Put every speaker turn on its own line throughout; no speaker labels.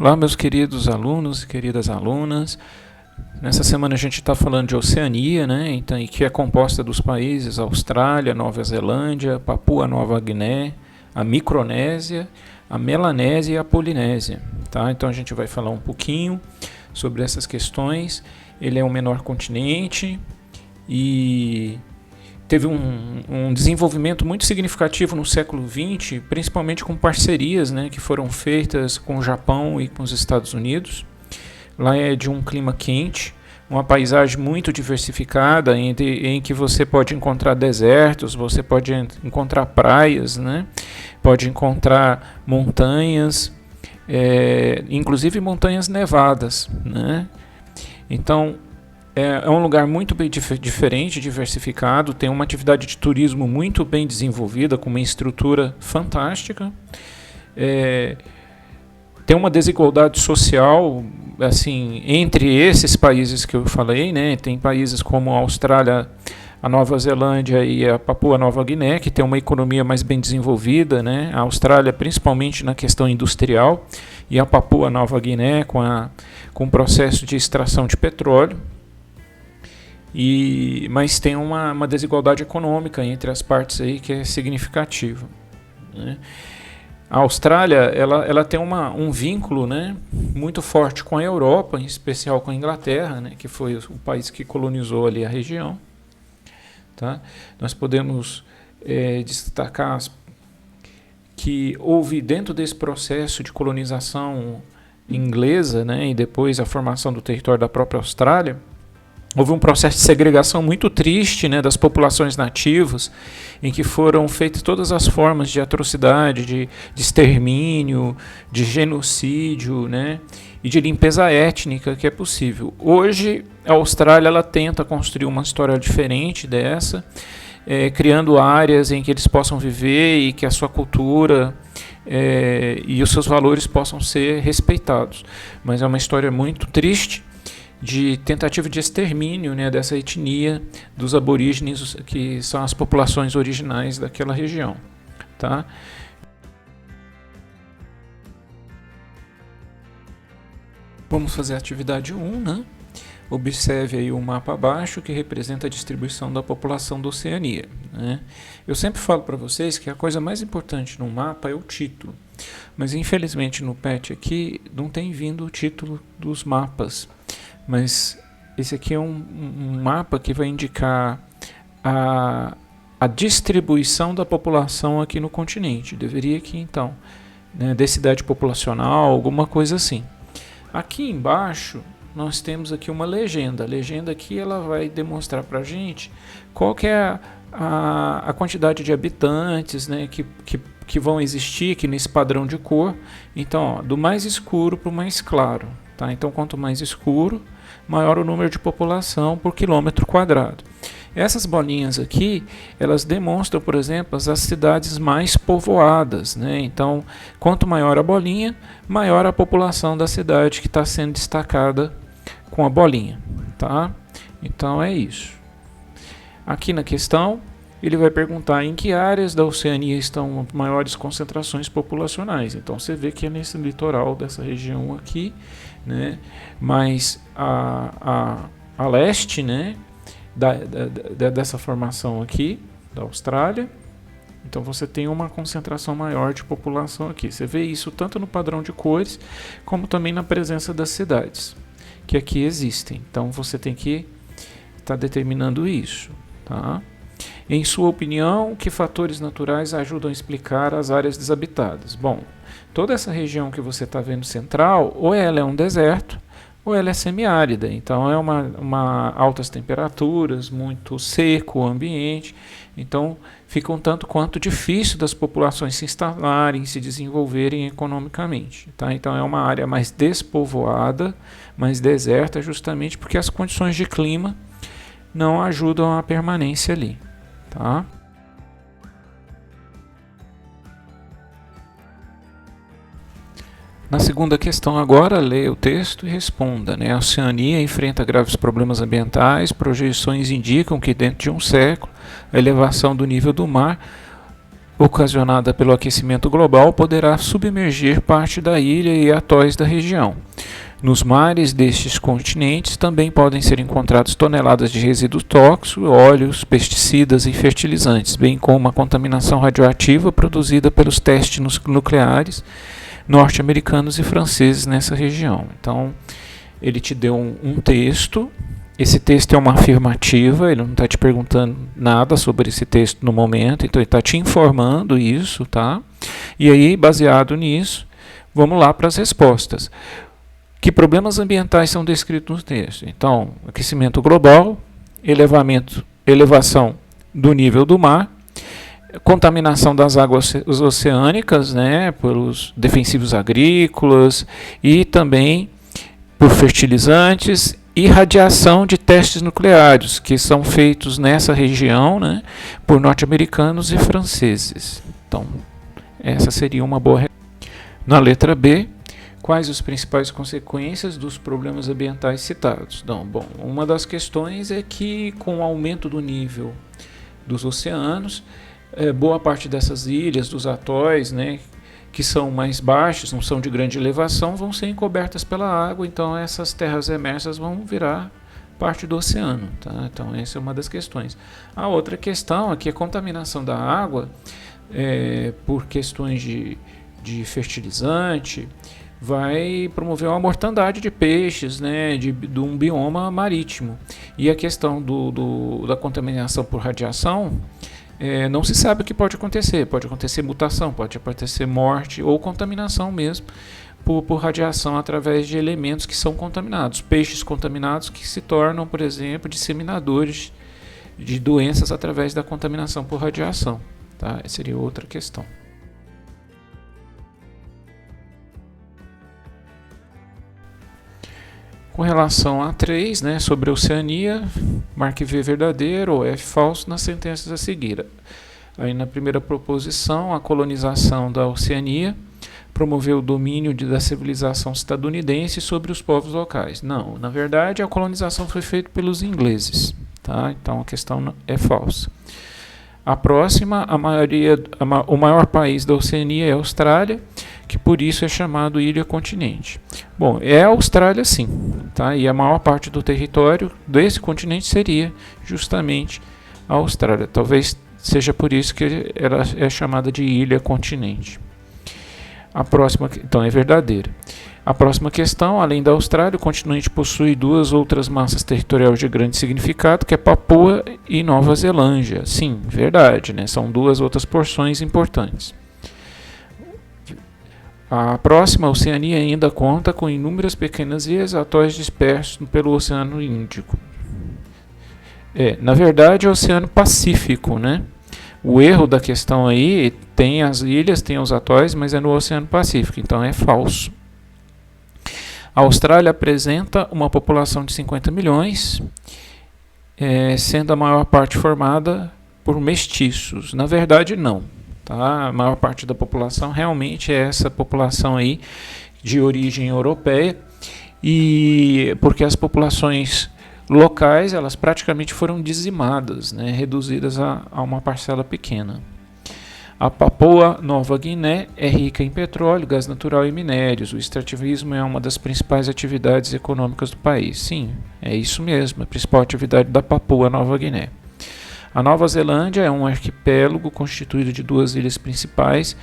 Olá, meus queridos alunos e queridas alunas. Nessa semana a gente está falando de Oceania, né? Então, e que é composta dos países Austrália, Nova Zelândia, Papua Nova Guiné, a Micronésia, a Melanésia e a Polinésia. Tá? Então a gente vai falar um pouquinho sobre essas questões. Ele é o menor continente e teve um desenvolvimento muito significativo no século XX, principalmente com parcerias, né, que foram feitas com o Japão e com os Estados Unidos. Lá é de um clima quente, uma paisagem muito diversificada, em que você pode encontrar desertos, você pode encontrar praias, né, pode encontrar montanhas, inclusive montanhas nevadas, né? Então, é um lugar muito bem diferente, diversificado, tem uma atividade de turismo muito bem desenvolvida, com uma estrutura fantástica. Tem uma desigualdade social assim, entre esses países que eu falei, né? Tem países como a Austrália, a Nova Zelândia e a Papua Nova Guiné, que tem uma economia mais bem desenvolvida, né? A Austrália, principalmente na questão industrial, e a Papua Nova Guiné com o processo de extração de petróleo. Mas tem uma desigualdade econômica entre as partes aí que é significativa, né? A Austrália ela tem um vínculo, né, muito forte com a Europa, em especial com a Inglaterra, né, que foi o país que colonizou ali a região. Tá? Nós podemos destacar que houve dentro desse processo de colonização inglesa, né, e depois a formação do território da própria Austrália, houve um processo de segregação muito triste, né, das populações nativas, em que foram feitas todas as formas de atrocidade, de extermínio, de genocídio, né, e de limpeza étnica que é possível. Hoje, a Austrália ela tenta construir uma história diferente dessa, criando áreas em que eles possam viver e que a sua cultura e os seus valores possam ser respeitados. Mas é uma história muito triste, de tentativa de extermínio, né, dessa etnia dos aborígenes, que são as populações originais daquela região. Tá? Vamos fazer a atividade 1, né? Observe aí o mapa abaixo que representa a distribuição da população da Oceania, né? Eu sempre falo para vocês que a coisa mais importante no mapa é o título, mas infelizmente no PET aqui não tem vindo o título dos mapas. Mas esse aqui é um mapa que vai indicar a distribuição da população aqui no continente. Deveria aqui então, né, densidade populacional, alguma coisa assim. Aqui embaixo nós temos aqui uma legenda. A legenda aqui ela vai demonstrar para a gente qual que é a quantidade de habitantes, né, que vão existir aqui nesse padrão de cor. Então, ó, do mais escuro para o mais claro. Tá? Então, quanto mais escuro, maior o número de população por quilômetro quadrado. Essas bolinhas aqui, elas demonstram, por exemplo, as cidades mais povoadas, né? Então, quanto maior a bolinha, maior a população da cidade que está sendo destacada com a bolinha. Tá? Então, é isso. Aqui na questão, ele vai perguntar em que áreas da Oceania estão maiores concentrações populacionais. Então, você vê que é nesse litoral dessa região aqui, né? Mas a leste, né, dessa formação aqui, da Austrália, então você tem uma concentração maior de população aqui. Você vê isso tanto no padrão de cores, como também na presença das cidades, que aqui existem. Então você tem que estar determinando isso. Tá? Em sua opinião, que fatores naturais ajudam a explicar as áreas desabitadas? Bom, toda essa região que você está vendo central, ou ela é um deserto, ou ela é semiárida. Então é uma altas temperaturas, muito seco o ambiente. Então fica um tanto quanto difícil das populações se instalarem, se desenvolverem economicamente. Tá? Então é uma área mais despovoada, mais deserta, justamente porque as condições de clima não ajudam a permanência ali. Tá? Na segunda questão agora, leia o texto e responda, né? A Oceania enfrenta graves problemas ambientais, projeções indicam que dentro de um século a elevação do nível do mar ocasionada pelo aquecimento global poderá submergir parte da ilha e atóis da região. Nos mares destes continentes também podem ser encontradas toneladas de resíduos tóxicos, óleos, pesticidas e fertilizantes, bem como a contaminação radioativa produzida pelos testes nucleares norte-americanos e franceses nessa região. Então, ele te deu um texto. Esse texto é uma afirmativa, ele não está te perguntando nada sobre esse texto no momento, então ele está te informando isso, tá? E aí, baseado nisso, vamos lá para as respostas. Que problemas ambientais são descritos no texto? Então, aquecimento global, elevação do nível do mar, contaminação das águas oceânicas, né, pelos defensivos agrícolas e também por fertilizantes e radiação de testes nucleares que são feitos nessa região, né, por norte-americanos e franceses. Então, essa seria uma boa. Na letra B, quais as principais consequências dos problemas ambientais citados? Então, bom, uma das questões é que com o aumento do nível dos oceanos, boa parte dessas ilhas, dos atóis, né, que são mais baixos, não são de grande elevação, vão ser encobertas pela água, então essas terras emersas vão virar parte do oceano. Tá? Então essa é uma das questões. A outra questão é que a contaminação da água, por questões de fertilizante, vai promover uma mortandade de peixes, né, de um bioma marítimo. E a questão da contaminação por radiação, não se sabe o que pode acontecer mutação, pode acontecer morte ou contaminação mesmo por radiação através de elementos que são contaminados, peixes contaminados que se tornam, por exemplo, disseminadores de doenças através da contaminação por radiação. Tá? Essa seria outra questão. Com relação a 3, né, sobre a Oceania, marque V verdadeiro ou F falso nas sentenças a seguir. Aí na primeira proposição, a colonização da Oceania promoveu o domínio da civilização estadunidense sobre os povos locais. Não, na verdade a colonização foi feita pelos ingleses. Tá? Então a questão é falsa. A próxima, o maior país da Oceania é a Austrália, que por isso é chamado ilha-continente. Bom, é a Austrália sim, tá? E a maior parte do território desse continente seria justamente a Austrália. Talvez seja por isso que ela é chamada de ilha-continente. A próxima, então, é verdadeira. A próxima questão, além da Austrália, o continente possui duas outras massas territoriais de grande significado, que é Papua e Nova Zelândia. Sim, verdade, né? São duas outras porções importantes. A próxima, a Oceania, ainda conta com inúmeras pequenas ilhas, atóis dispersos pelo Oceano Índico. Na verdade, é o Oceano Pacífico, né? O erro da questão aí tem as ilhas, tem os atóis, mas é no Oceano Pacífico, então é falso. A Austrália apresenta uma população de 50 milhões, sendo a maior parte formada por mestiços. Na verdade, não. Tá? A maior parte da população realmente é essa população aí de origem europeia, e porque as populações locais elas praticamente foram dizimadas, né, reduzidas a uma parcela pequena. A Papua Nova Guiné é rica em petróleo, gás natural e minérios. O extrativismo é uma das principais atividades econômicas do país. Sim, é isso mesmo, a principal atividade da Papua Nova Guiné. A Nova Zelândia é um arquipélago constituído de duas ilhas principais,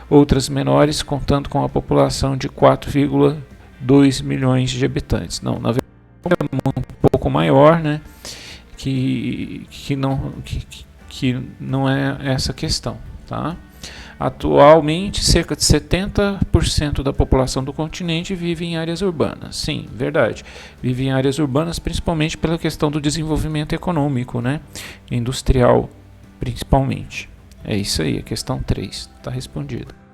outras menores, contando com a população de 4,2 milhões de habitantes. Não, na verdade é um pouco maior, né? Que não é essa questão. Tá? Atualmente, cerca de 70% da população do continente vive em áreas urbanas. Sim, verdade. Vive em áreas urbanas principalmente pela questão do desenvolvimento econômico, né? Industrial, principalmente. É isso aí, a questão 3 está respondida.